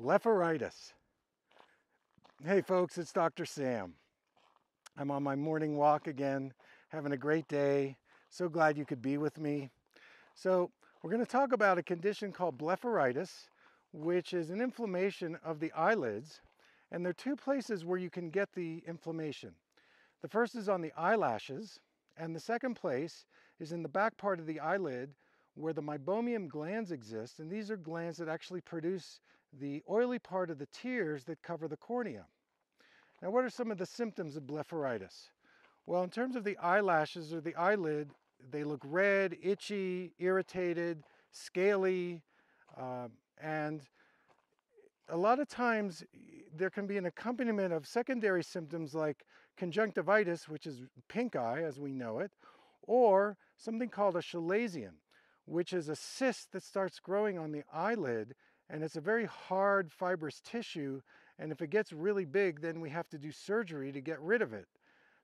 Blepharitis. Hey folks, it's Dr. Sam. I'm on my morning walk again, having a great day. So glad you could be with me. So we're going to talk about a condition called blepharitis, which is an inflammation of the eyelids. And there are two places where you can get the inflammation. The first is on the eyelashes, and the second place is in the back part of the eyelid where the meibomian glands exist, and these are glands that actually produce the oily part of the tears that cover the cornea. Now, what are some of the symptoms of blepharitis? Well, in terms of the eyelashes or the eyelid, they look red, itchy, irritated, scaly, and a lot of times there can be an accompaniment of secondary symptoms like conjunctivitis, which is pink eye as we know it, or something called a chalazion, which is a cyst that starts growing on the eyelid, and it's a very hard fibrous tissue, and if it gets really big, then we have to do surgery to get rid of it.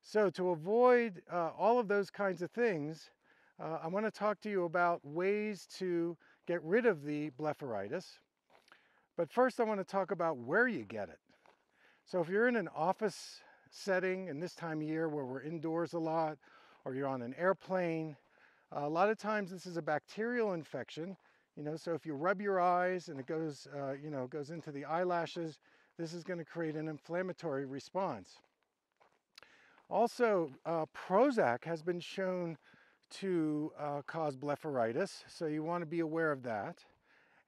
So to avoid all of those kinds of things, I want to talk to you about ways to get rid of the blepharitis. But first I want to talk about where you get it. So if you're in an office setting in this time of year where we're indoors a lot, or you're on an airplane, a lot of times this is a bacterial infection. So if you rub your eyes and it goes, goes into the eyelashes, this is going to create an inflammatory response. Also, Prozac has been shown to cause blepharitis, so you want to be aware of that.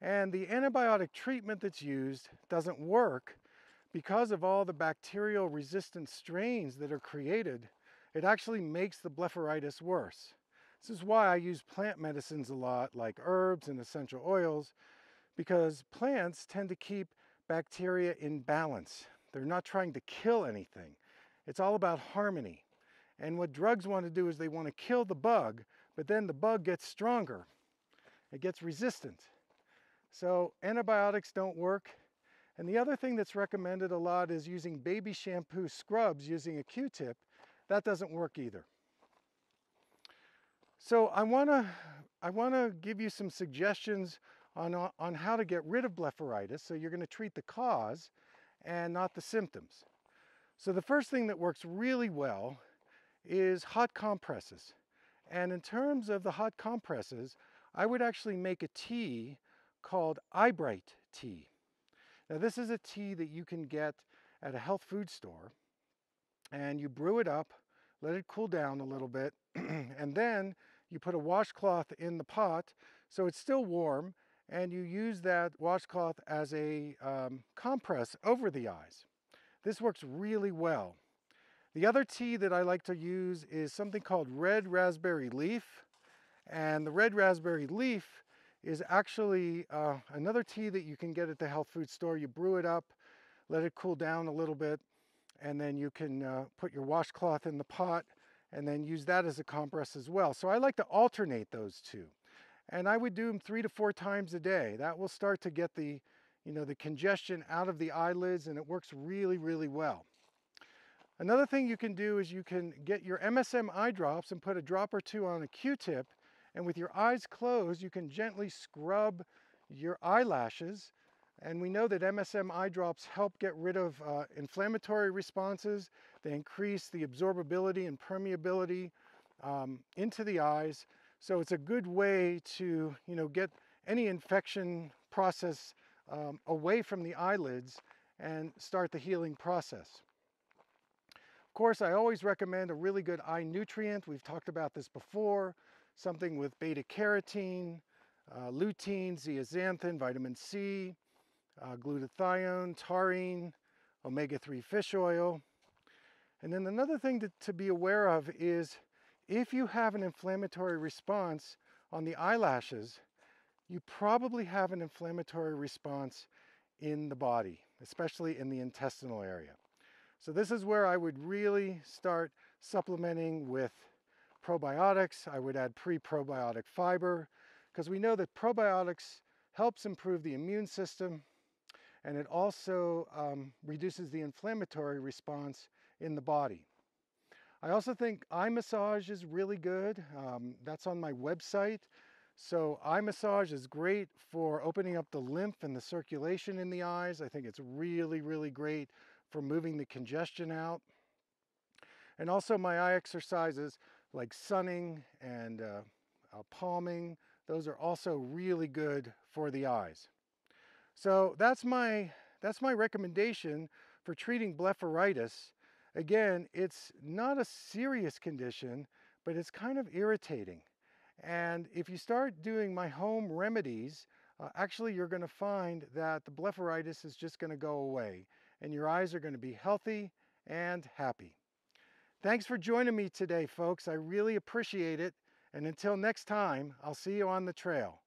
And the antibiotic treatment that's used doesn't work because of all the bacterial resistant strains that are created. It actually makes the blepharitis worse. This is why I use plant medicines a lot, like herbs and essential oils, because plants tend to keep bacteria in balance. They're not trying to kill anything. It's all about harmony. And what drugs want to do is they want to kill the bug, but then the bug gets stronger. It gets resistant. So antibiotics don't work. And the other thing that's recommended a lot is using baby shampoo scrubs using a Q-tip. That doesn't work either. So I want to give you some suggestions on how to get rid of blepharitis. So you're going to treat the cause and not the symptoms. So the first thing that works really well is hot compresses. And in terms of the hot compresses, I would actually make a tea called Eyebright tea. Now this is a tea that you can get at a health food store, and you brew it up, let it cool down a little bit, and then you put a washcloth in the pot so it's still warm, and you use that washcloth as a compress over the eyes. This works really well. The other tea that I like to use is something called red raspberry leaf, and the red raspberry leaf is actually another tea that you can get at the health food store. You brew it up, let it cool down a little bit, and then you can put your washcloth in the pot and then use that as a compress as well. So I like to alternate those two. And I would do them 3 to 4 times a day. That will start to get the congestion out of the eyelids, and it works really, really well. Another thing you can do is you can get your MSM eye drops and put a drop or two on a Q-tip, and with your eyes closed, you can gently scrub your eyelashes. And we know that MSM eye drops help get rid of inflammatory responses. They increase the absorbability and permeability into the eyes. So it's a good way to get any infection process away from the eyelids and start the healing process. Of course, I always recommend a really good eye nutrient. We've talked about this before. Something with beta carotene, lutein, zeaxanthin, vitamin C, glutathione, taurine, omega-3 fish oil. And then another thing to be aware of is if you have an inflammatory response on the eyelashes, you probably have an inflammatory response in the body, especially in the intestinal area. So this is where I would really start supplementing with probiotics. I would add pre-probiotic fiber, because we know that probiotics helps improve the immune system, and it also reduces the inflammatory response in the body. I also think eye massage is really good. That's on my website. So eye massage is great for opening up the lymph and the circulation in the eyes. I think it's really, really great for moving the congestion out. And also my eye exercises like sunning and palming, those are also really good for the eyes. So that's my recommendation for treating blepharitis. Again, it's not a serious condition, but it's kind of irritating. And if you start doing my home remedies, actually you're going to find that the blepharitis is just going to go away and your eyes are going to be healthy and happy. Thanks for joining me today, folks. I really appreciate it. And until next time, I'll see you on the trail.